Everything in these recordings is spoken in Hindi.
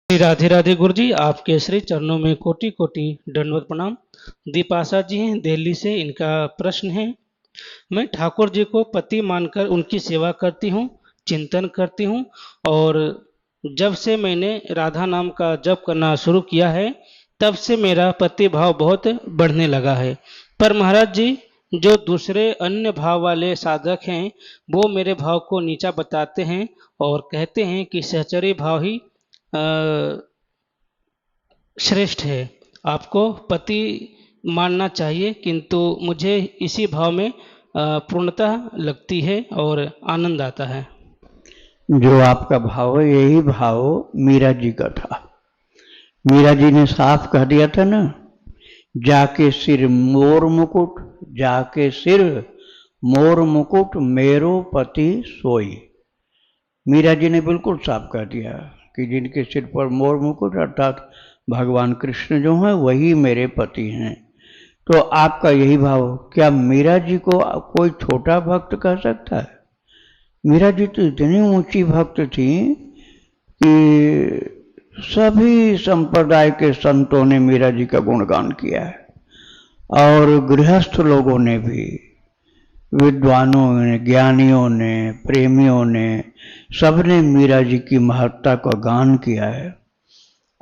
श्री राधे राधे गुरु जी, आपके श्री चरणों में कोटि कोटि दंडवत प्रणाम। दीपाशा जी हैं दिल्ली से। इनका प्रश्न है, मैं ठाकुर जी को पति मानकर उनकी सेवा करती हूँ, चिंतन करती हूँ, और जब से मैंने राधा नाम का जप करना शुरू किया है तब से मेरा पति भाव बहुत बढ़ने लगा है। पर महाराज जी, जो दूसरे अन्य भाव वाले साधक हैं वो मेरे भाव को नीचा बताते हैं और कहते हैं कि सहचरी भाव ही श्रेष्ठ है, आपको पति मानना चाहिए, किंतु मुझे इसी भाव में पूर्णता लगती है और आनंद आता है। जो आपका भाव है यही भाव मीरा जी का था। मीरा जी ने साफ कह दिया था ना, जाके सिर मोर मुकुट, जाके सिर मोर मुकुट मेरो पति सोई। मीरा जी ने बिल्कुल साफ कह दिया कि जिनके सिर पर मोर मुकुट अर्थात भगवान कृष्ण जो हैं वही मेरे पति हैं। तो आपका यही भाव, क्या मीरा जी को कोई छोटा भक्त कह सकता है? मीरा जी तो इतनी ऊंची भक्त थी कि सभी संप्रदाय के संतों ने मीरा जी का गुणगान किया है, और गृहस्थ लोगों ने भी, विद्वानों ने, ज्ञानियों ने, प्रेमियों ने, सबने मीरा जी की महत्ता का गान किया है।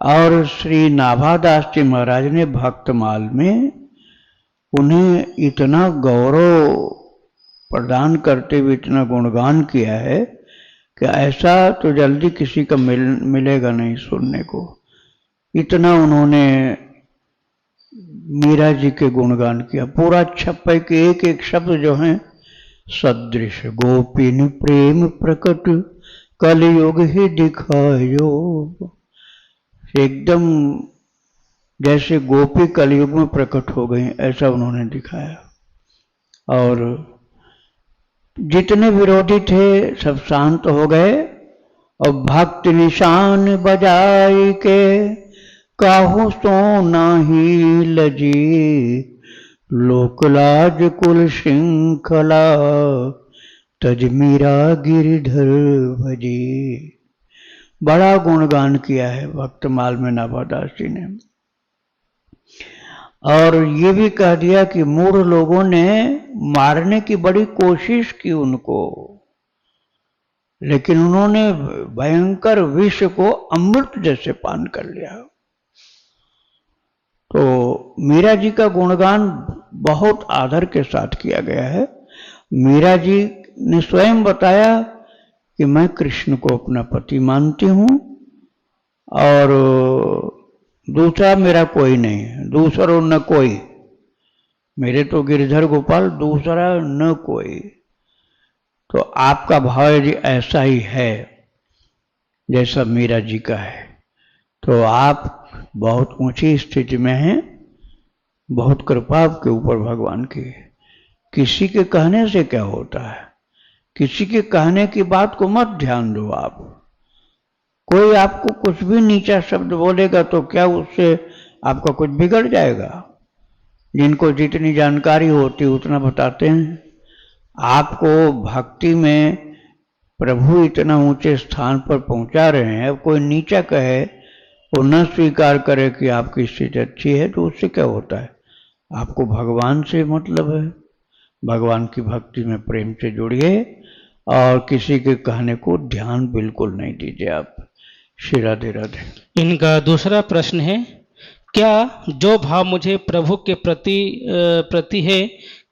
और श्री नाभादास जी महाराज ने भक्तमाल में उन्हें इतना गौरव प्रदान करते हुए इतना गुणगान किया है कि ऐसा तो जल्दी किसी का मिलेगा नहीं सुनने को। इतना उन्होंने मीरा जी के गुणगान किया। पूरा छप्पे के एक एक शब्द जो हैं, सदृश गोपिन प्रेम प्रकट कलयुग ही दिखायो, एकदम जैसे गोपी कलयुग में प्रकट हो गई ऐसा उन्होंने दिखाया। और जितने विरोधी थे सब शांत हो गए, और भक्त निशान बजाई के काहू सो नाही लजी, लोकलाज कुल श्रृंखला तज मीरा गिरधर भजी। बड़ा गुणगान किया है भक्तमाल में नाभादास जी ने। और ये भी कह दिया कि मूढ़ लोगों ने मारने की बड़ी कोशिश की उनको, लेकिन उन्होंने भयंकर विष को अमृत जैसे पान कर लिया। तो मीरा जी का गुणगान बहुत आदर के साथ किया गया है। मीरा जी ने स्वयं बताया कि मैं कृष्ण को अपना पति मानती हूँ और दूसरा मेरा कोई नहीं है, दूसरा न कोई, मेरे तो गिरधर गोपाल, दूसरा न कोई। तो आपका भाव यदि ऐसा ही है जैसा मीरा जी का है तो आप बहुत ऊंची स्थिति में हैं, बहुत कृपा आपके ऊपर भगवान की। किसी के कहने से क्या होता है, किसी के कहने की बात को मत ध्यान दो आप। कोई आपको कुछ भी नीचा शब्द बोलेगा तो क्या उससे आपका कुछ बिगड़ जाएगा? जिनको जितनी जानकारी होती उतना बताते हैं। आपको भक्ति में प्रभु इतना ऊंचे स्थान पर पहुंचा रहे हैं, कोई नीचा कहे, वो न स्वीकार करे कि आपकी स्थिति अच्छी है तो उससे क्या होता है? आपको भगवान से मतलब है, भगवान की भक्ति में प्रेम से जुड़िए और किसी के कहने को ध्यान बिल्कुल नहीं दीजिए आप। श्री राधे राधे। इनका दूसरा प्रश्न है, क्या जो भाव मुझे प्रभु के प्रति है,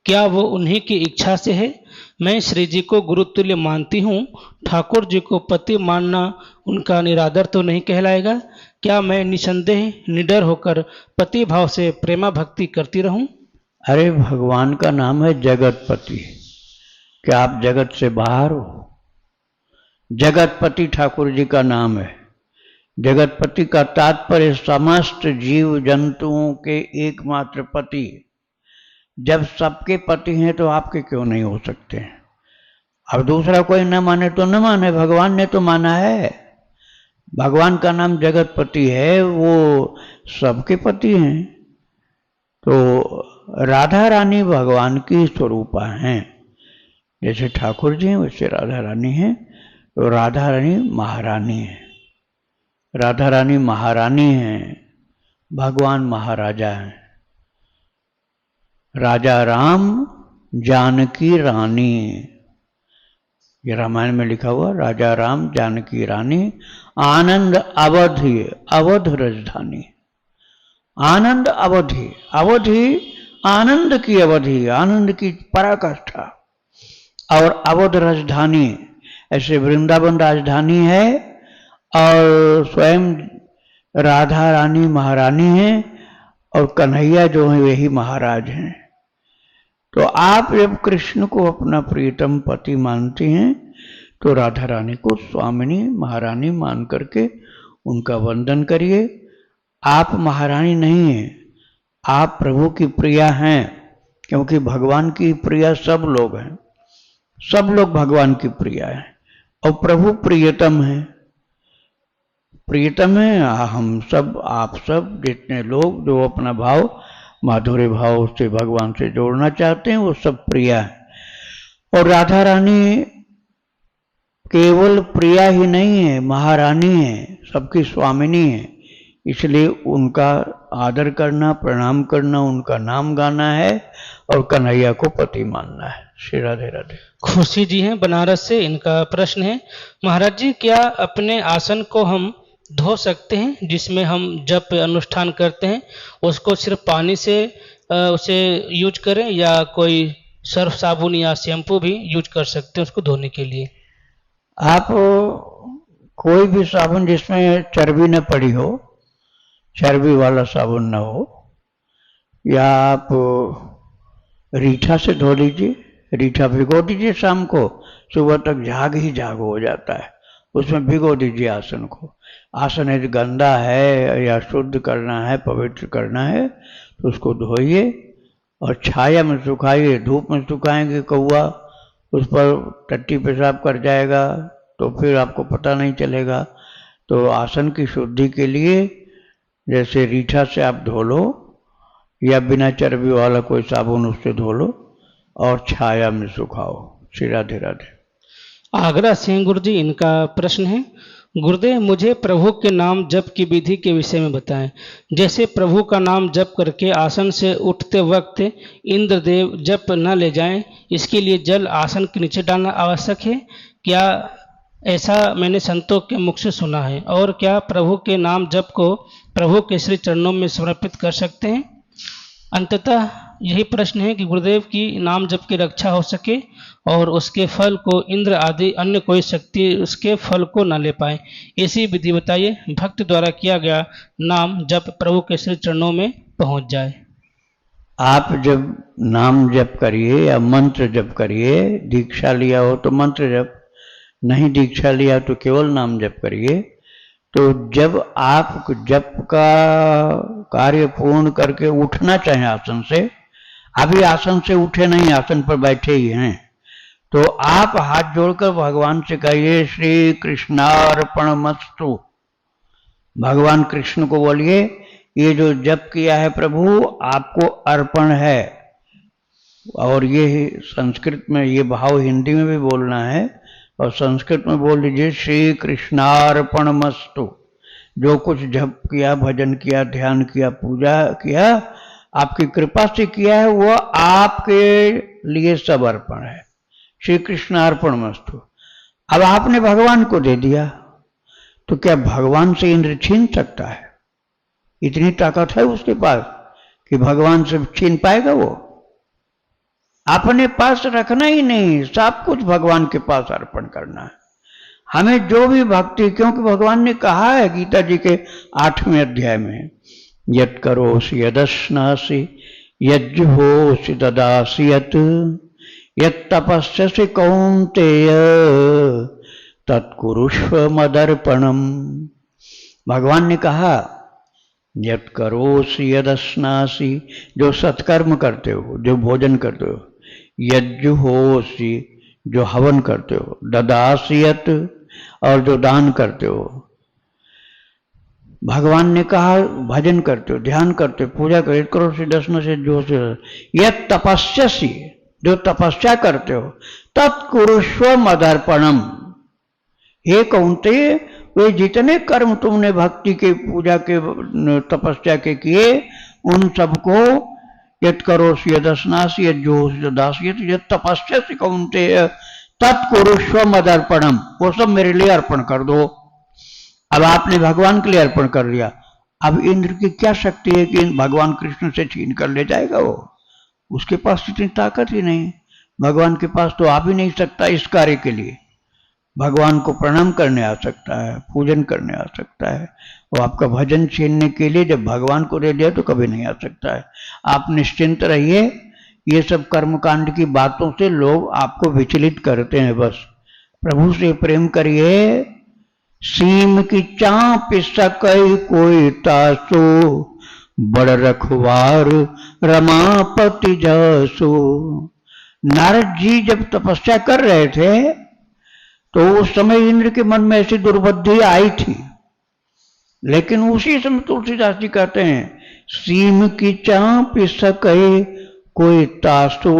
क्या वो उन्हीं की इच्छा से है? मैं श्री जी को गुरुतुल्य मानती हूँ, ठाकुर जी को पति मानना उनका निरादर तो नहीं कहलाएगा? क्या मैं निसंदेह निडर होकर पति भाव से प्रेमा भक्ति करती रहूं? अरे भगवान का नाम है जगतपति। क्या आप जगत से बाहर हो? जगतपति ठाकुर जी का नाम है। जगतपति का तात्पर्य समस्त जीव जंतुओं के एकमात्र पति। जब सबके पति हैं तो आपके क्यों नहीं हो सकते हैं? अब दूसरा कोई न माने तो न माने, भगवान ने तो माना है। भगवान का नाम जगतपति है, वो सबके पति हैं। तो राधा रानी भगवान की स्वरूपा हैं। जैसे ठाकुर जी हैं वैसे राधा रानी हैं। तो राधा रानी महारानी है, राधा रानी महारानी हैं, भगवान महाराजा हैं। राजा राम जानकी रानी, ये रामायण में लिखा हुआ, राजा राम जानकी रानी, आनंद अवधि, अवध राजधानी, आनंद अवधि, अवधि आनंद की अवधि, आनंद की पराकाष्ठा, और अवध राजधानी, ऐसे वृंदावन राजधानी है और स्वयं राधा रानी महारानी है और कन्हैया जो है वही महाराज हैं। तो आप जब कृष्ण को अपना प्रियतम पति मानते हैं तो राधा रानी को स्वामिनी महारानी मान करके उनका वंदन करिए। आप महारानी नहीं हैं, आप प्रभु की प्रिया हैं, क्योंकि भगवान की प्रिया सब लोग हैं, सब लोग भगवान की प्रिया हैं और प्रभु प्रियतम है, प्रियतम है। हम सब, आप सब जितने लोग जो अपना भाव माधुर्य भाव से भगवान से जोड़ना चाहते हैं वो सब प्रिया है। और राधा रानी केवल प्रिया ही नहीं है, महारानी है, सबकी स्वामिनी है, इसलिए उनका आदर करना, प्रणाम करना, उनका नाम गाना है और कन्हैया को पति मानना है। श्री राधे राधे। खुशी जी हैं बनारस से, इनका प्रश्न है, महाराज जी क्या अपने आसन को हम धो सकते हैं जिसमें हम जप अनुष्ठान करते हैं, उसको सिर्फ पानी से उसे यूज करें या कोई सर्फ साबुन या शैम्पू भी यूज कर सकते हैं उसको धोने के लिए? आप कोई भी साबुन जिसमें चर्बी न पड़ी हो, चर्बी वाला साबुन न हो, या आप रीठा से धो लीजिए, रीठा भिगो दीजिए, शाम को सुबह तक झाग ही झाग हो जाता है, उसमें भिगो दीजिए आसन को। आसन यदि गंदा है या शुद्ध करना है, पवित्र करना है तो उसको धोइए और छाया में सुखाइए। धूप में सुखाएंगे कौवा उस पर टट्टी पेशाब कर जाएगा तो फिर आपको पता नहीं चलेगा। तो आसन की शुद्धि के लिए जैसे रीठा से आप धो लो या बिना चर्बी वाला कोई साबुन उससे धो लो और छाया में सुखाओ। श्री राधे राधे। आगरा से गुरु जी, इनका प्रश्न है, गुरुदेव मुझे प्रभु के नाम जप की विधि के विषय में बताएं। जैसे प्रभु का नाम जप करके आसन से उठते वक्त इंद्रदेव जप न ले जाएं, इसके लिए जल आसन के नीचे डालना आवश्यक है क्या? ऐसा मैंने संतों के मुख से सुना है। और क्या प्रभु के नाम जप को प्रभु के श्री चरणों में समर्पित कर सकते हैं? अंततः यही प्रश्न है कि गुरुदेव की नाम जप की रक्षा हो सके और उसके फल को इंद्र आदि अन्य कोई शक्ति उसके फल को न ले पाए, ऐसी विधि बताइए, भक्त द्वारा किया गया नाम जप प्रभु के श्री चरणों में पहुंच जाए। आप जब नाम जप करिए या मंत्र जप करिए, दीक्षा लिया हो तो मंत्र जप, नहीं दीक्षा लिया तो केवल नाम जप करिए। तो जब आप जप का कार्य पूर्ण करके उठना चाहें आसन से, अभी आसन से उठे नहीं, आसन पर बैठे ही हैं, तो आप हाथ जोड़कर भगवान से कहिए श्री कृष्णार्पणमस्तु। भगवान कृष्ण को बोलिए ये जो जप किया है प्रभु आपको अर्पण है। और ये संस्कृत में ये भाव हिंदी में भी बोलना है और संस्कृत में बोल लीजिए श्री कृष्णार्पणमस्तु। जो कुछ जप किया, भजन किया, ध्यान किया, पूजा किया, आपकी कृपा से किया है वो आपके लिए सब अर्पण है। श्री कृष्णार्पणमस्तु। अब आपने भगवान को दे दिया तो क्या भगवान से इंद्र छीन सकता है? इतनी ताकत है उसके पास कि भगवान से छीन पाएगा वो? अपने पास रखना ही नहीं, सब कुछ भगवान के पास अर्पण करना है। हमें जो भी भक्ति, क्योंकि भगवान ने कहा है गीता जी के 8वें अध्याय में, यत् करोसि यदश्नासि यज्जुहोसि ददासि यत् यत्तपस्यसि कौन्तेय तत्कुरुष्व मदर्पणम। भगवान ने कहा यत् करोसि यदश्नासि, जो सत्कर्म करते हो, जो भोजन करते हो, यज्जुहोसि, जो हवन करते हो, ददासि यत्, और जो दान करते हो। भगवान ने कहा भजन करते हो, ध्यान करते हो, पूजा करो, दर्शन से जो से यत् तपस्यसि, जो तपस्या करते हो, तत्कुरुष्व मदर्पणम। हे कौन्तेय वे जितने कर्म तुमने भक्ति के, पूजा के, तपस्या के किए, उन सबको यत् करोसि यदस्नासि यज्जोषि यदासि यत् तपस्यासि कौन्तेय तत्कुरुष्व मदर्पणम, वो सब मेरे लिए अर्पण कर दो। अब आपने भगवान के लिए अर्पण कर दिया, अब इंद्र की क्या शक्ति है कि भगवान कृष्ण से छीन कर ले जाएगा? वो, उसके पास इतनी ताकत ही नहीं। भगवान के पास तो आ भी नहीं सकता इस कार्य के लिए। भगवान को प्रणाम करने आ सकता है, पूजन करने आ सकता है, वो आपका भजन छीनने के लिए जब भगवान को दे दिया तो कभी नहीं आ सकता है। आप निश्चिंत रहिए, ये सब कर्मकांड की बातों से लोग आपको विचलित करते हैं। बस प्रभु से प्रेम करिए। सीम की चाँप सकई कोई तासो, बड़ रखवार रमापति जसो। नारद जी जब तपस्या कर रहे थे तो उस समय इंद्र के मन में ऐसी दुर्बुद्धि आई थी, लेकिन उसी समय तुलसीदास जी कहते हैं, सीम की चाँप सकई कोई तासो,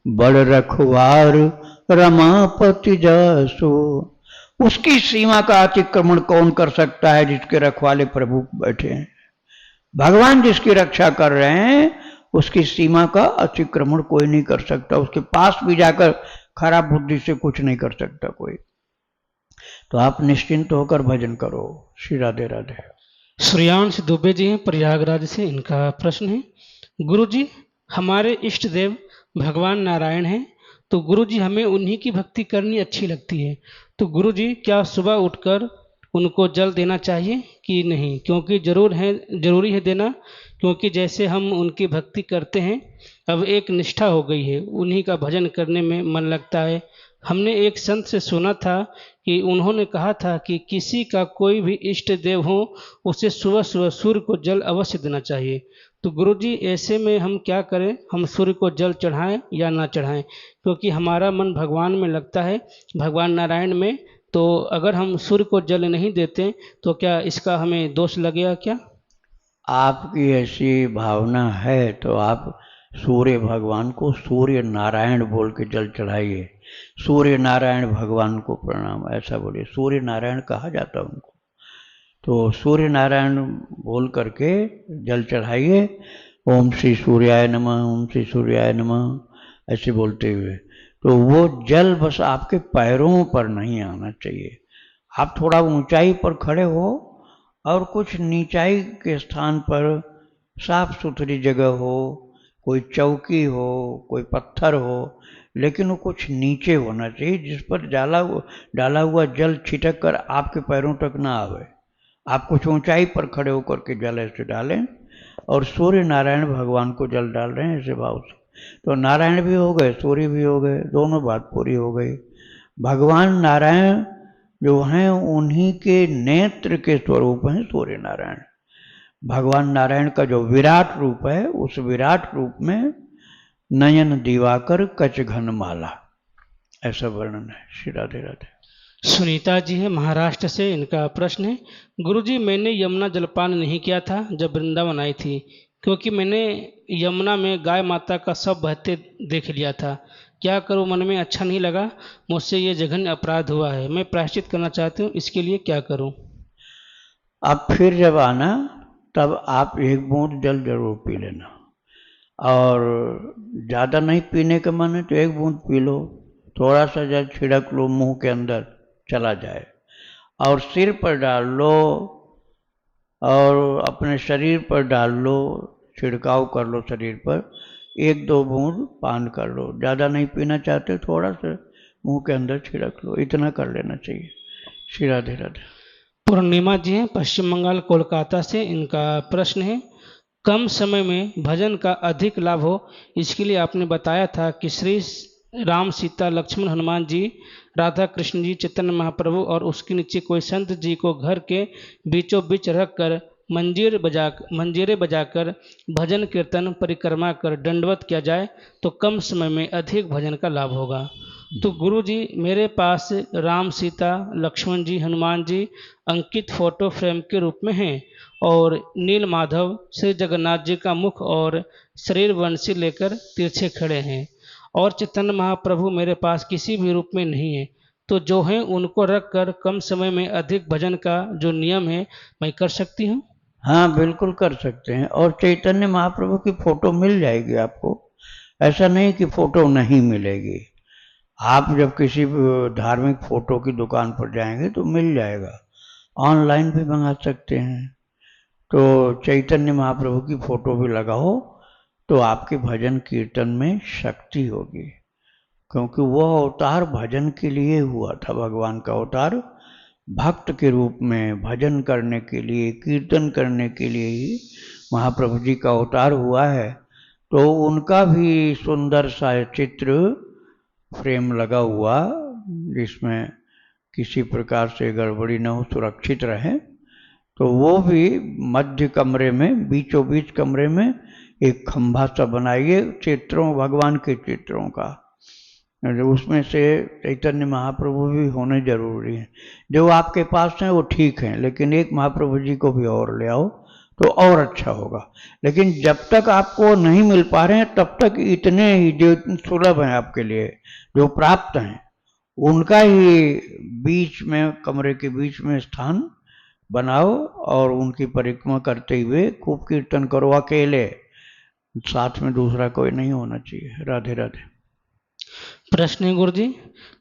बड़ रखवार रमापति जसो। उसकी सीमा का अतिक्रमण कौन कर सकता है जिसके रखवाले प्रभु बैठे हैं? भगवान जिसकी रक्षा कर रहे हैं उसकी सीमा का अतिक्रमण कोई नहीं कर सकता। उसके पास भी जाकर खराब बुद्धि से कुछ नहीं कर सकता कोई। तो आप निश्चिंत होकर भजन करो। श्री राधे राधे। श्रेयांश दुबे जी हैं प्रयागराज से, इनका प्रश्न है, गुरु जी हमारे इष्ट देव भगवान नारायण हैं, तो गुरु जी हमें उन्हीं की भक्ति करनी अच्छी लगती है, तो गुरु जी क्या सुबह उठकर उनको जल देना चाहिए कि नहीं? क्योंकि जरूरी है देना, क्योंकि जैसे हम उनकी भक्ति करते हैं अब एक निष्ठा हो गई है, उन्हीं का भजन करने में मन लगता है। हमने एक संत से सुना था कि उन्होंने कहा था कि किसी का कोई भी इष्ट देव हो उसे सुबह सुबह सूर्य को जल अवश्य देना चाहिए। तो गुरुजी ऐसे में हम क्या करें? हम सूर्य को जल चढ़ाएं या ना चढ़ाएं? क्योंकि हमारा मन भगवान में लगता है, भगवान नारायण में। तो अगर हम सूर्य को जल नहीं देते तो क्या इसका हमें दोष लगेगा क्या? आपकी ऐसी भावना है तो आप सूर्य भगवान को सूर्य नारायण बोल के जल चढ़ाइए। सूर्य नारायण भगवान को प्रणाम ऐसा बोलिए। सूर्य नारायण कहा जाता है उनको, तो सूर्य नारायण बोल करके जल चढ़ाइए। ओम श्री सूर्याय नमः, ओम श्री सूर्याय नमः ऐसे बोलते हुए। तो वो जल बस आपके पैरों पर नहीं आना चाहिए। आप थोड़ा ऊंचाई पर खड़े हो और कुछ नीचाई के स्थान पर साफ सुथरी जगह हो, कोई चौकी हो, कोई पत्थर हो, लेकिन वो कुछ नीचे होना चाहिए जिस पर डाला हुआ जल छिटक कर आपके पैरों तक ना आवे। आप कुछ ऊंचाई पर खड़े होकर के जल ऐसे डालें और सूर्य नारायण भगवान को जल डाल रहे हैं ऐसे भाव से, तो नारायण भी हो गए, सूर्य भी हो गए, दोनों बात पूरी हो गई। भगवान नारायण जो हैं उन्हीं के नेत्र के स्वरूप हैं सूर्य नारायण। भगवान नारायण का जो विराट रूप है उस विराट रूप में नयन दिवाकर कच घन माला ऐसा वर्णन है। श्री राधे राधे। सुनीता जी है महाराष्ट्र से, इनका प्रश्न है, गुरुजी मैंने यमुना जलपान नहीं किया था जब वृंदावन आई थी, क्योंकि मैंने यमुना में गाय माता का सब बहते देख लिया था। क्या करूं? मन में अच्छा नहीं लगा, मुझसे ये जघन्य अपराध हुआ है, मैं प्रायश्चित करना चाहती हूँ, इसके लिए क्या करूं? अब फिर जब आना तब आप एक बूंद जल जरूर पी लेना, और ज़्यादा नहीं पीने का मन है तो एक बूंद पी लो, थोड़ा सा जल छिड़क लो, मुंह के अंदर चला जाए, और सिर पर डाल लो और अपने शरीर पर डाल लो, छिड़काव कर लो शरीर पर, एक दो बूंद पान कर लो। ज़्यादा नहीं पीना चाहते थोड़ा सा मुंह के अंदर छिड़क लो, इतना कर लेना चाहिए। श्री राधे राधे। पूर्णिमा जी हैं पश्चिम बंगाल कोलकाता से, इनका प्रश्न है, कम समय में भजन का अधिक लाभ हो इसके लिए आपने बताया था कि श्री राम सीता लक्ष्मण हनुमान जी, राधा कृष्ण जी, चैतन्य महाप्रभु और उसके नीचे कोई संत जी को घर के बीचों बीच रख कर मंजीरे बजाकर भजन कीर्तन परिक्रमा कर दंडवत किया जाए तो कम समय में अधिक भजन का लाभ होगा। तो गुरु जी मेरे पास राम सीता लक्ष्मण जी हनुमान जी अंकित फोटो फ्रेम के रूप में हैं, और नील माधव श्री जगन्नाथ जी का मुख और शरीर वंशी लेकर तिरछे खड़े हैं, और चैतन्य महाप्रभु मेरे पास किसी भी रूप में नहीं है। तो जो है उनको रख कर कम समय में अधिक भजन का जो नियम है मैं कर सकती हूँ? हाँ बिल्कुल कर सकते हैं। और चैतन्य महाप्रभु की फोटो मिल जाएगी आपको, ऐसा नहीं कि फोटो नहीं मिलेगी। आप जब किसी धार्मिक फोटो की दुकान पर जाएंगे तो मिल जाएगा, ऑनलाइन भी मंगा सकते हैं। तो चैतन्य महाप्रभु की फोटो भी लगाओ तो आपके भजन कीर्तन में शक्ति होगी, क्योंकि वो अवतार भजन के लिए हुआ था। भगवान का अवतार भक्त के रूप में भजन करने के लिए, कीर्तन करने के लिए ही महाप्रभु जी का अवतार हुआ है। तो उनका भी सुंदर सा चित्र फ्रेम लगा हुआ, जिसमें किसी प्रकार से गड़बड़ी न हो, सुरक्षित रहे, तो वो भी मध्य कमरे में, बीचों बीच कमरे में एक खंभा सा बनाइए चित्रों, भगवान के चित्रों का। उसमें से चैतन्य महाप्रभु भी होने जरूरी हैं। जो आपके पास हैं वो ठीक हैं, लेकिन एक महाप्रभु जी को भी और ले आओ तो और अच्छा होगा। लेकिन जब तक आपको नहीं मिल पा रहे हैं तब तक इतने ही जो सुलभ हैं आपके लिए, जो प्राप्त हैं, उनका ही बीच में, कमरे के बीच में स्थान बनाओ और उनकी परिक्रमा करते हुए खूब कीर्तन करो, अकेले, साथ में दूसरा कोई नहीं होना चाहिए। राधे राधे। प्रश्न है गुरु जी,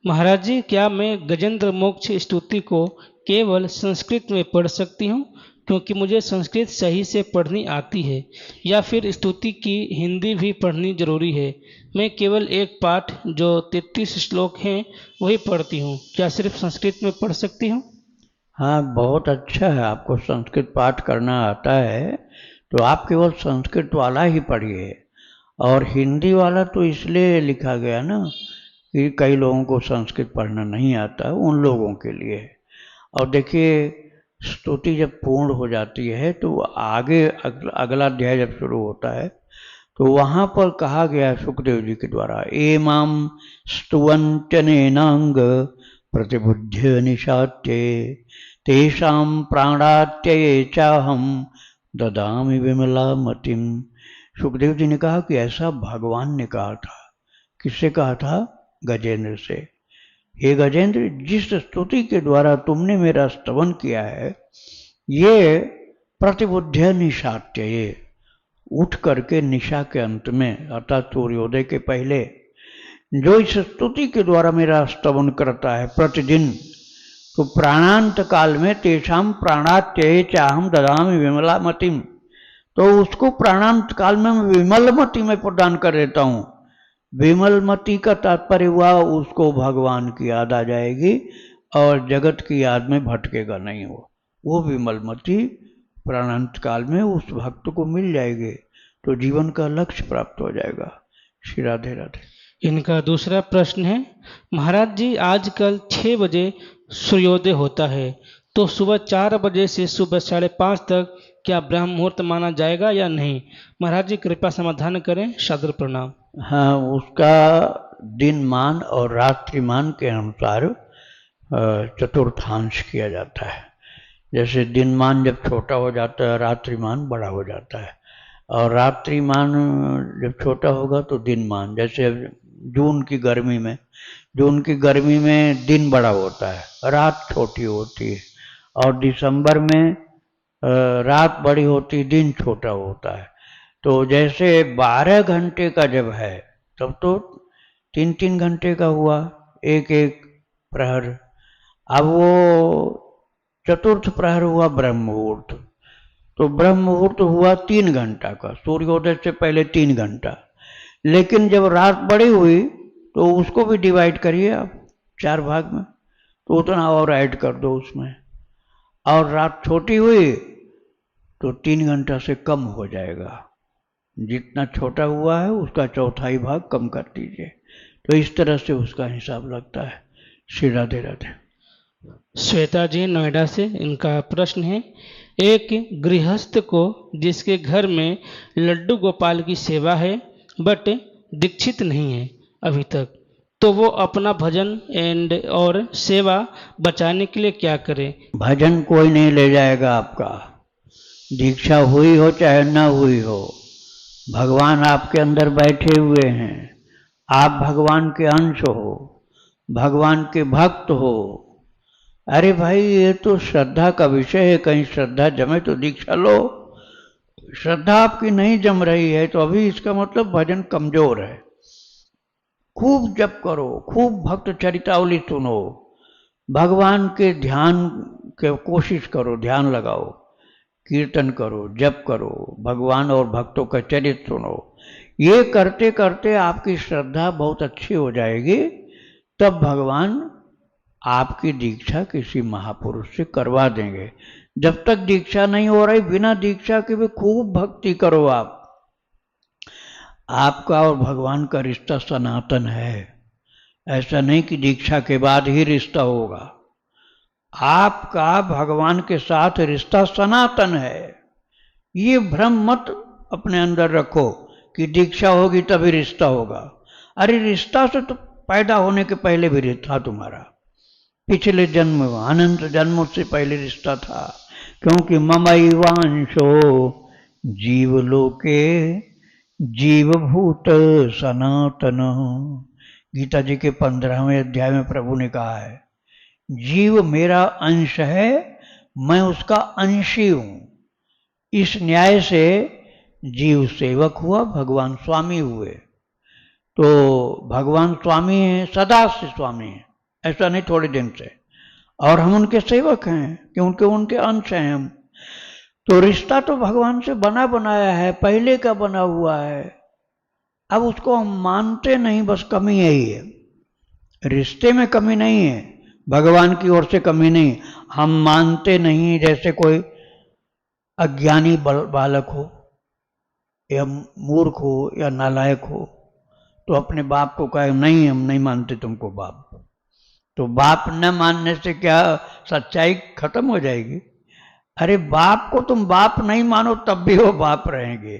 महाराज जी क्या मैं गजेंद्र मोक्ष स्तुति को केवल संस्कृत में पढ़ सकती हूँ, क्योंकि मुझे संस्कृत सही से पढ़नी आती है, या फिर स्तुति की हिंदी भी पढ़नी जरूरी है? मैं केवल एक पाठ जो 33 श्लोक हैं वही पढ़ती हूँ, क्या सिर्फ संस्कृत में पढ़ सकती हूँ? हाँ बहुत अच्छा है, आपको संस्कृत पाठ करना आता है तो आप केवल संस्कृत वाला ही पढ़िए। और हिंदी वाला तो इसलिए लिखा गया ना कि कई लोगों को संस्कृत पढ़ना नहीं आता, उन लोगों के लिए। और देखिए, स्तुति जब पूर्ण हो जाती है तो आगे अगला अध्याय जब शुरू होता है तो वहाँ पर कहा गया सुखदेव जी के द्वारा, एमाम स्तुवन्त्यनेनांग प्रतिबुद्ध्य निशात्ये तेषां प्राणात्यये चाहम ददामि विमला मतिम। सुखदेव जी ने कहा कि ऐसा भगवान ने कहा था। किससे कहा था? गजेंद्र से। हे गजेंद्र, जिस स्तुति के द्वारा तुमने मेरा स्तवन किया है, ये प्रतिबुद्ध निशात्य, ये उठ करके निशा के अंत में अर्थात सूर्योदय के पहले जो इस स्तुति के द्वारा मेरा स्तवन करता है प्रतिदिन, तो प्राणांत काल में तेषाम प्राणात्यये चाहम ददामि विमला मतिम, तो उसको प्राणांत काल में मैं विमल मति में प्रदान कर देता हूँ। विमल मति का तात्पर्य हुआ उसको भगवान की याद आ जाएगी और जगत की याद में भटकेगा नहीं। वो विमल मति प्राणांत काल में उस भक्त को मिल जाएगी, तो जीवन का लक्ष्य प्राप्त हो जाएगा। श्री राधे राधे। इनका दूसरा प्रश्न है, महाराज जी आजकल 6 बजे सूर्योदय होता है, तो सुबह 4 बजे से सुबह 5:30 तक क्या ब्रह्म मुहूर्त माना जाएगा या नहीं? महाराज जी कृपया समाधान करें, सादर प्रणाम। हाँ, उसका दिनमान और रात्रिमान के अनुसार चतुर्थांश किया जाता है। जैसे दिनमान जब छोटा हो जाता है, रात्रिमान बड़ा हो जाता है, और रात्रिमान जब छोटा होगा तो दिनमान, जैसे जून की गर्मी में दिन बड़ा होता है, रात छोटी होती है, और दिसंबर में रात बड़ी होती, दिन छोटा होता है। तो जैसे 12 घंटे का जब है तब तो 3-3 घंटे का हुआ, एक एक प्रहर। अब वो चतुर्थ प्रहर हुआ ब्रह्म मुहूर्त, तो ब्रह्म मुहूर्त हुआ 3 घंटा का, सूर्योदय से पहले 3 घंटा। लेकिन जब रात बड़ी हुई तो उसको भी डिवाइड करिए आप 4 भाग में, तो उतना और ऐड कर दो उसमें। और रात छोटी हुई तो 3 घंटा से कम हो जाएगा, जितना छोटा हुआ है उसका चौथाई भाग कम कर दीजिए। तो इस तरह से उसका हिसाब लगता है। श्री राधे राधे। श्वेता जी नोएडा से, इनका प्रश्न है, एक गृहस्थ को जिसके घर में लड्डू गोपाल की सेवा है बट दीक्षित नहीं है अभी तक, तो वो अपना भजन और सेवा बचाने के लिए क्या करे? भजन कोई नहीं ले जाएगा आपका, दीक्षा हुई हो चाहे न हुई हो, भगवान आपके अंदर बैठे हुए हैं, आप भगवान के अंश हो। भगवान के भक्त हो। अरे भाई ये तो श्रद्धा का विषय है, कहीं श्रद्धा जमे तो दीक्षा लो। श्रद्धा आपकी नहीं जम रही है तो अभी इसका मतलब भजन कमजोर है। खूब जप करो, खूब भक्त चरितावली सुनो, भगवान के ध्यान के कोशिश करो, ध्यान लगाओ, कीर्तन करो, जप करो, भगवान और भक्तों का चरित्र सुनो। ये करते करते आपकी श्रद्धा बहुत अच्छी हो जाएगी, तब भगवान आपकी दीक्षा किसी महापुरुष से करवा देंगे। जब तक दीक्षा नहीं हो रही, बिना दीक्षा के भी खूब भक्ति करो आप। आपका और भगवान का रिश्ता सनातन है। ऐसा नहीं कि दीक्षा के बाद ही रिश्ता होगा। आपका भगवान के साथ रिश्ता सनातन है। ये भ्रम मत अपने अंदर रखो कि दीक्षा होगी तभी रिश्ता होगा। अरे रिश्ता से तो पैदा होने के पहले भी रिश्ता तुम्हारा, पिछले जन्म अनंत जन्मों से पहले रिश्ता था। क्योंकि ममैवांशो जीवलोके जीवभूत सनातन। गीता जी के 15वें अध्याय में प्रभु ने कहा है, जीव मेरा अंश है, मैं उसका अंशी हूं। इस न्याय से जीव सेवक हुआ, भगवान स्वामी हुए। तो भगवान स्वामी हैं, सदा से स्वामी हैं, ऐसा नहीं थोड़े दिन से। और हम उनके सेवक हैं क्योंकि उनके अंश हैं हम। तो रिश्ता तो भगवान से बना बनाया है, पहले का बना हुआ है। अब उसको हम मानते नहीं, बस कमी यही है। रिश्ते में कमी नहीं है, भगवान की ओर से कमी नहीं, हम मानते नहीं। जैसे कोई अज्ञानी बालक हो या मूर्ख हो या नालायक हो, तो अपने बाप को कहे नहीं हम नहीं मानते तुमको बाप। तो बाप न मानने से क्या सच्चाई खत्म हो जाएगी? अरे बाप को तुम बाप नहीं मानो तब भी वो बाप रहेंगे,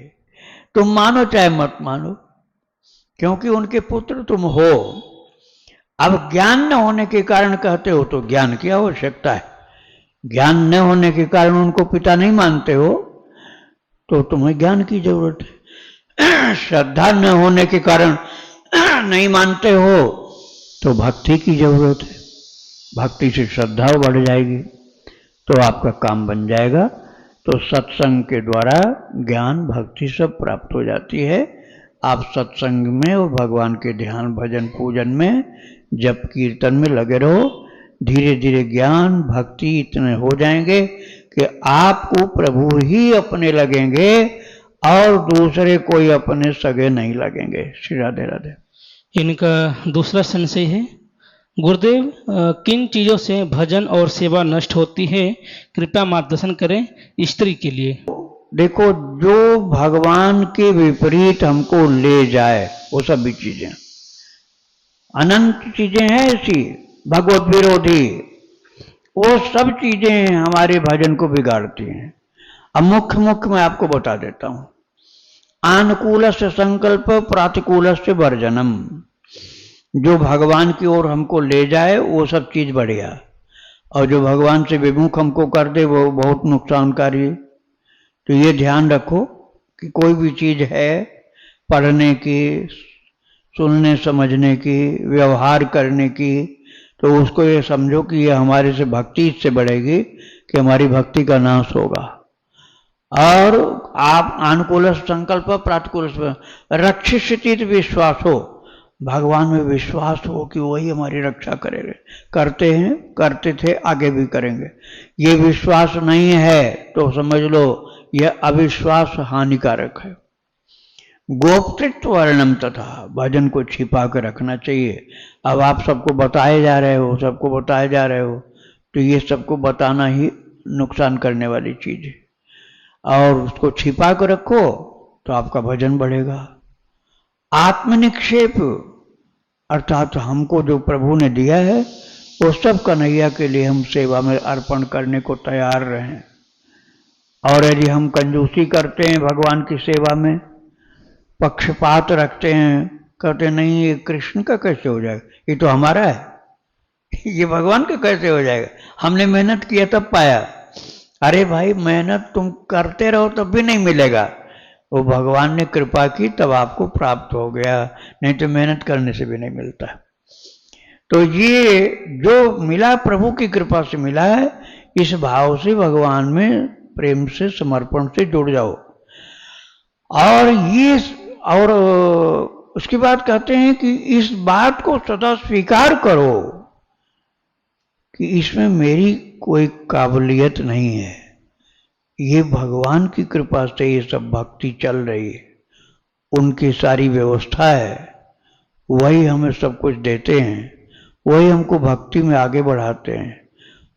तुम मानो चाहे मत मानो, क्योंकि उनके पुत्र तुम हो। अब ज्ञान न होने के कारण कहते हो तो ज्ञान की आवश्यकता है। ज्ञान न होने के कारण उनको पिता नहीं मानते हो तो तुम्हें ज्ञान की जरूरत है। श्रद्धा न होने के कारण नहीं मानते हो तो भक्ति की जरूरत है। भक्ति से श्रद्धा बढ़ जाएगी तो आपका काम बन जाएगा। तो सत्संग के द्वारा ज्ञान भक्ति सब प्राप्त हो जाती है। आप सत्संग में और भगवान के ध्यान भजन पूजन में जप कीर्तन में लगे रहो। धीरे धीरे ज्ञान भक्ति इतने हो जाएंगे कि आपको प्रभु ही अपने लगेंगे और दूसरे कोई अपने सगे नहीं लगेंगे। श्री राधे राधे। इनका दूसरा संशय है, गुरुदेव किन चीज़ों से भजन और सेवा नष्ट होती है, कृपया मार्गदर्शन करें स्त्री के लिए। देखो, जो भगवान के विपरीत हमको ले जाए वो सभी चीजें, अनंत चीजें हैं ऐसी भगवत विरोधी, वो सब चीजें हमारे भजन को बिगाड़ती हैं। अब मुख्य मुख्य मैं आपको बता देता हूं। अनुकूल से संकल्प, प्रातिकूल से वर्जनम। जो भगवान की ओर हमको ले जाए वो सब चीज बढ़िया, और जो भगवान से विमुख हमको कर दे वो बहुत नुकसानकारी। तो ये ध्यान रखो कि कोई भी चीज है पढ़ने की, सुनने समझने की, व्यवहार करने की, तो उसको ये समझो कि ये हमारे से भक्ति इससे बढ़ेगी कि हमारी भक्ति का नाश होगा। और आप अनुकूल संकल्प, प्रातिकूल रक्षित विश्वास हो, भगवान में विश्वास हो कि वही हमारी रक्षा करेंगे, करते हैं, करते थे, आगे भी करेंगे। ये विश्वास नहीं है तो समझ लो यह अविश्वास हानिकारक है। गोप्तृत्व वर्णम तथा, भजन को छिपा कर रखना चाहिए। अब आप सबको बताए जा रहे हो, सबको बताए जा रहे हो, तो ये सबको बताना ही नुकसान करने वाली चीज है। और उसको छिपा कर रखो तो आपका भजन बढ़ेगा। आत्मनिक्षेप अर्थात हमको जो प्रभु ने दिया है वो सब कन्हैया के लिए हम सेवा में अर्पण करने को तैयार रहें। और यदि हम कंजूसी करते हैं भगवान की सेवा में, पक्षपात रखते हैं, कहते नहीं ये कृष्ण का कैसे हो जाएगा, ये तो हमारा है, ये भगवान का कैसे हो जाएगा, हमने मेहनत किया तब पाया। अरे भाई मेहनत तुम करते रहो तब भी नहीं मिलेगा, वो भगवान ने कृपा की तब आपको प्राप्त हो गया, नहीं तो मेहनत करने से भी नहीं मिलता। तो ये जो मिला प्रभु की कृपा से मिला है, इस भाव से भगवान में प्रेम से समर्पण से जुड़ जाओ। और ये और उसके बाद कहते हैं कि इस बात को सदा स्वीकार करो कि इसमें मेरी कोई काबिलियत नहीं है, ये भगवान की कृपा से ये सब भक्ति चल रही है, उनकी सारी व्यवस्था है, वही हमें सब कुछ देते हैं, वही हमको भक्ति में आगे बढ़ाते हैं,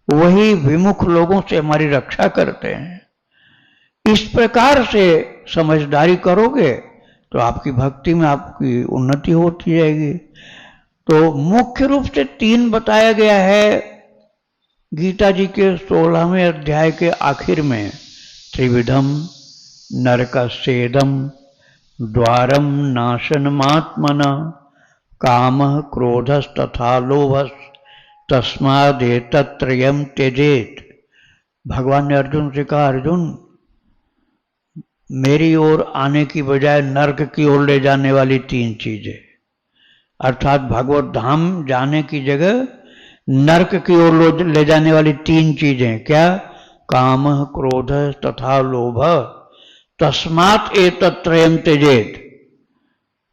वही विमुख लोगों से हमारी रक्षा करते हैं। इस प्रकार से समझदारी करोगे तो आपकी भक्ति में आपकी उन्नति होती जाएगी। तो मुख्य रूप से 3 बताया गया है गीता जी के 16वें अध्याय के आखिर में, त्रिविधम नरकस्येदम द्वारम नाशनमात्मना कामः क्रोधस्तथा लोभस् तस्मादेतत्त्रयम् त्यजेत। भगवान ने अर्जुन से कहा, अर्जुन मेरी ओर आने की बजाय नरक की ओर ले जाने वाली 3 चीजें, अर्थात भगवत धाम जाने की जगह नरक की ओर ले जाने वाली 3 चीजें क्या? काम, क्रोध तथा लोभ, तस्मात् एतत्त्रयम् त्यजेत।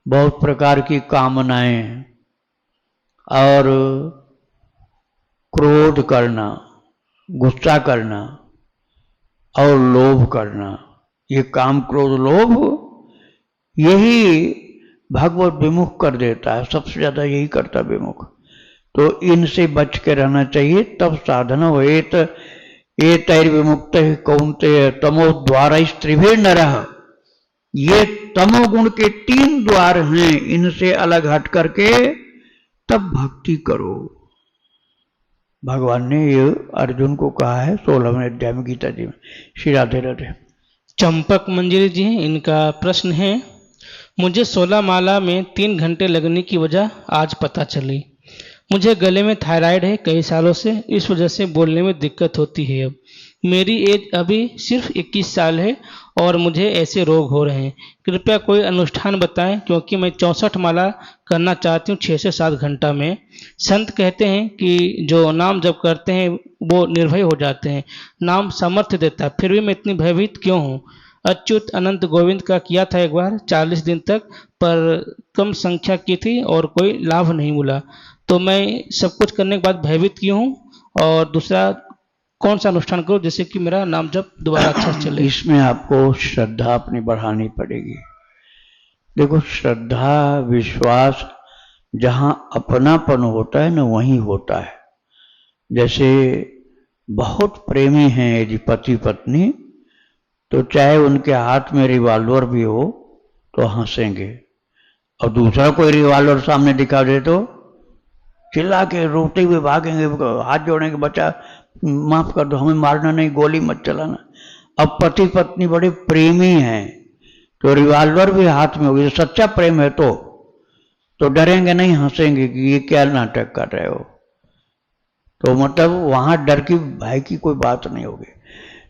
बहुत प्रकार की कामनाएं और क्रोध करना, गुस्सा करना और लोभ करना, ये काम क्रोध लोभ यही भगवत विमुख कर देता है, सबसे ज्यादा यही करता विमुख। तो इनसे बच के रहना चाहिए, तब साधना हो। एतैर्विमुक्त कौन्तेय तमो द्वारैस्त्रिभिर् नरः। ये तमोगुण के 3 द्वार हैं, इनसे अलग हट करके तब भक्ति करो। भगवान ने ये अर्जुन को कहा है 16वें अध्याय में गीता जी में। श्री राधे राधे। चंपक मंजरी जी, इनका प्रश्न है, मुझे 16 माला में 3 घंटे लगने की वजह आज पता चली। मुझे गले में थायराइड है कई सालों से, इस वजह से बोलने में दिक्कत होती है। अब मेरी एज अभी सिर्फ 21 साल है और मुझे ऐसे रोग हो रहे हैं। कृपया कोई अनुष्ठान बताएं, क्योंकि मैं 64 माला करना चाहती हूँ 6 से 7 घंटा में। संत कहते हैं कि जो नाम जप करते हैं वो निर्भय हो जाते हैं, नाम सामर्थ्य देता है, फिर भी मैं इतनी भयभीत क्यों हूँ? अच्युत अनंत गोविंद का किया था एक बार 40 दिन तक, पर कम संख्या की थी और कोई लाभ नहीं मिला। तो मैं सब कुछ करने के बाद भयभीत क्यों हूँ? और दूसरा, कौन सा अनुष्ठान करूं जिससे कि मेरा नाम जब दोबारा अच्छा चले? इसमें आपको श्रद्धा अपनी बढ़ानी पड़ेगी। देखो, श्रद्धा विश्वास जहां अपनापन होता है ना, वहीं होता है। जैसे बहुत प्रेमी हैं यदि पति पत्नी, तो चाहे उनके हाथ में रिवॉल्वर भी हो तो हंसेंगे, और दूसरा कोई रिवॉल्वर सामने दिखा दे तो चिल्ला के रोते हुए भागेंगे, हाथ जोड़ेंगे, बच्चा माफ कर दो, हमें मारना नहीं, गोली मत चलाना। अब पति पत्नी बड़े प्रेमी हैं तो रिवॉल्वर भी हाथ में होगी, सच्चा प्रेम है तो डरेंगे नहीं, हंसेंगे कि ये क्या नाटक कर रहे हो। तो मतलब वहां डर की भय की कोई बात नहीं होगी।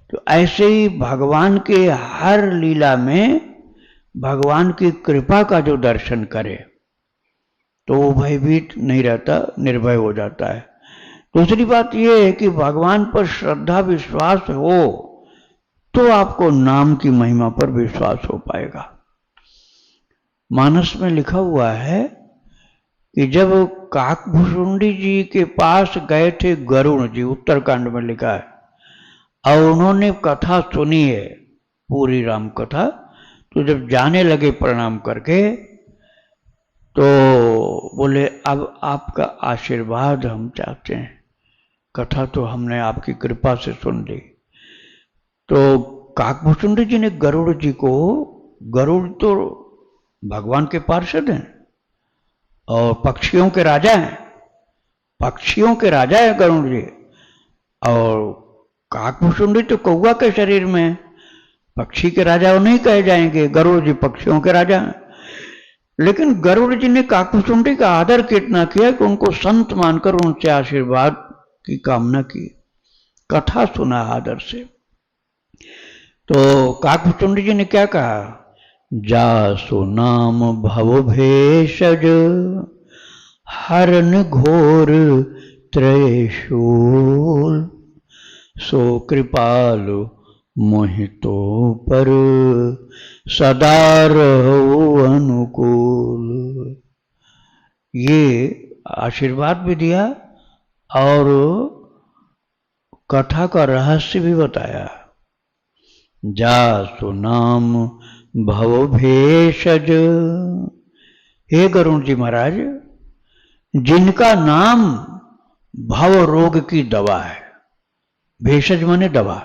तो ऐसे ही भगवान के हर लीला में भगवान की कृपा का जो दर्शन करे तो वो भयभीत नहीं रहता, निर्भय हो जाता है। दूसरी बात यह है कि भगवान पर श्रद्धा विश्वास हो तो आपको नाम की महिमा पर विश्वास हो पाएगा। मानस में लिखा हुआ है कि जब काकभुशुंडी जी के पास गए थे गरुण जी, उत्तरकांड में लिखा है, और उन्होंने कथा सुनी है पूरी राम कथा, तो जब जाने लगे प्रणाम करके तो बोले अब आपका आशीर्वाद हम चाहते हैं, कथा तो हमने आपकी कृपा से सुन ली। तो काकभुशुंडी जी ने गरुड़ जी को, गरुड़ तो भगवान के पार्षद हैं और पक्षियों के राजा हैं, पक्षियों के राजा है गरुड़ जी, और काकभुशुंडी तो कौवा के शरीर में, पक्षी के राजा वो नहीं कहे जाएंगे, गरुड़ जी पक्षियों के राजा हैं। लेकिन गरुड़ जी ने काकभुशुंडी का आदर कितना किया कि उनको संत मानकर उनसे आशीर्वाद की कामना की, कथा सुना आदर से। तो काकभुशुंडी जी ने क्या कहा, जासु नाम भव भेषज हरन घोर त्रयशूल, सो कृपालु मोहितो पर, सदा रहो अनुकूल। ये आशीर्वाद भी दिया और कथा का रहस्य भी बताया। जासु नाम भव भेषज, हे गरुण जी महाराज, जिनका नाम भव रोग की दवा है, भेषज माने दवा,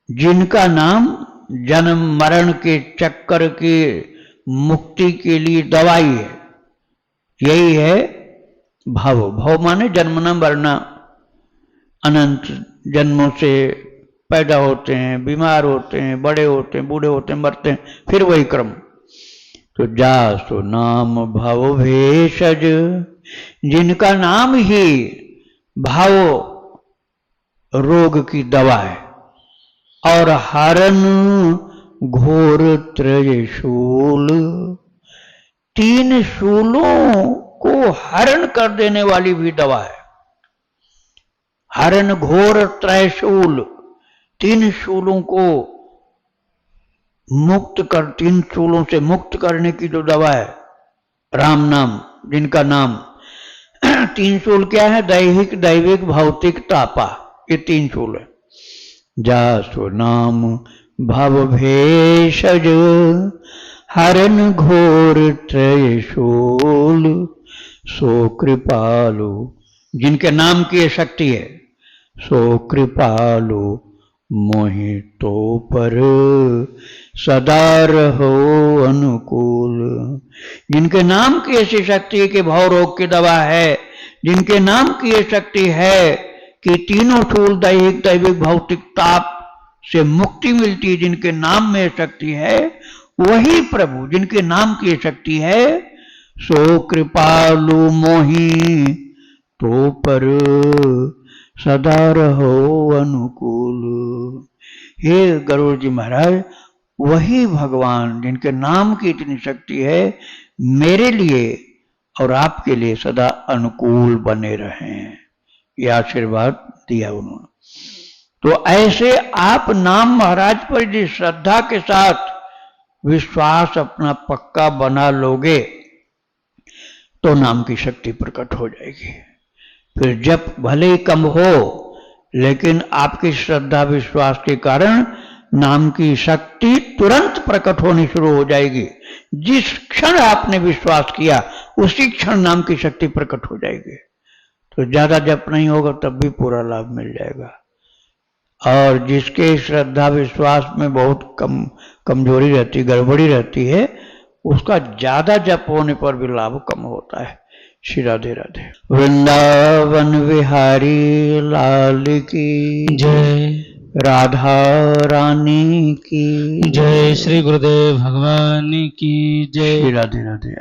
जिनका नाम जन्म मरण के चक्कर की मुक्ति के लिए दवाई है, यही है भव। भव माने जन्मना मरना, अनंत जन्मों से पैदा होते हैं, बीमार होते हैं, बड़े होते हैं, बूढ़े होते हैं, मरते हैं, फिर वही क्रम। तो जासु नाम भव भेषज, जिनका नाम ही भाव रोग की दवा है, और हरन घोर त्रयशूल, 3 शूलों को हरण कर देने वाली भी दवा है। हरन घोर त्रयशूल, 3 शूलों को मुक्त कर, 3 शूलों से मुक्त करने की जो दवा है, राम नाम, जिनका नाम। 3 शूल क्या है? दैहिक, दैविक, भौतिक, तापा, ये 3 शूल है। जासु नाम भव भेषज, हरन घोर त्रयशूल, सो कृपालु, जिनके नाम की ये शक्ति है, सो कृपालु मोहितो पर, सदा रहो अनुकूल। जिनके नाम की ऐसी शक्ति है कि भव रोग की दवा है, जिनके नाम की ये शक्ति है कि तीनों शूल, दैहिक, दैविक, भौतिक ताप से मुक्ति मिलती है, जिनके नाम में शक्ति है, वही प्रभु, जिनके नाम की शक्ति है, सो कृपालु मोहि तो पर, सदा रहो अनुकूल। हे गरुड़ जी महाराज, वही भगवान जिनके नाम की इतनी शक्ति है, मेरे लिए और आपके लिए सदा अनुकूल बने रहें, ये आशीर्वाद दिया उन्होंने। तो ऐसे आप नाम महाराज पर जिस श्रद्धा के साथ विश्वास अपना पक्का बना लोगे, तो नाम की शक्ति प्रकट हो जाएगी। फिर जब भले ही कम हो, लेकिन आपकी श्रद्धा विश्वास के कारण नाम की शक्ति तुरंत प्रकट होनी शुरू हो जाएगी। जिस क्षण आपने विश्वास किया, उसी क्षण नाम की शक्ति प्रकट हो जाएगी। तो ज्यादा जप नहीं होगा तब भी पूरा लाभ मिल जाएगा। और जिसके श्रद्धा विश्वास में बहुत कमजोरी रहती, गड़बड़ी रहती है, उसका ज्यादा जप होने पर भी लाभ कम होता है। श्री राधे राधे। वृंदावन विहारी लाल की जय, राधा रानी की जय, श्री गुरुदेव भगवान की जय। श्री राधे राधे।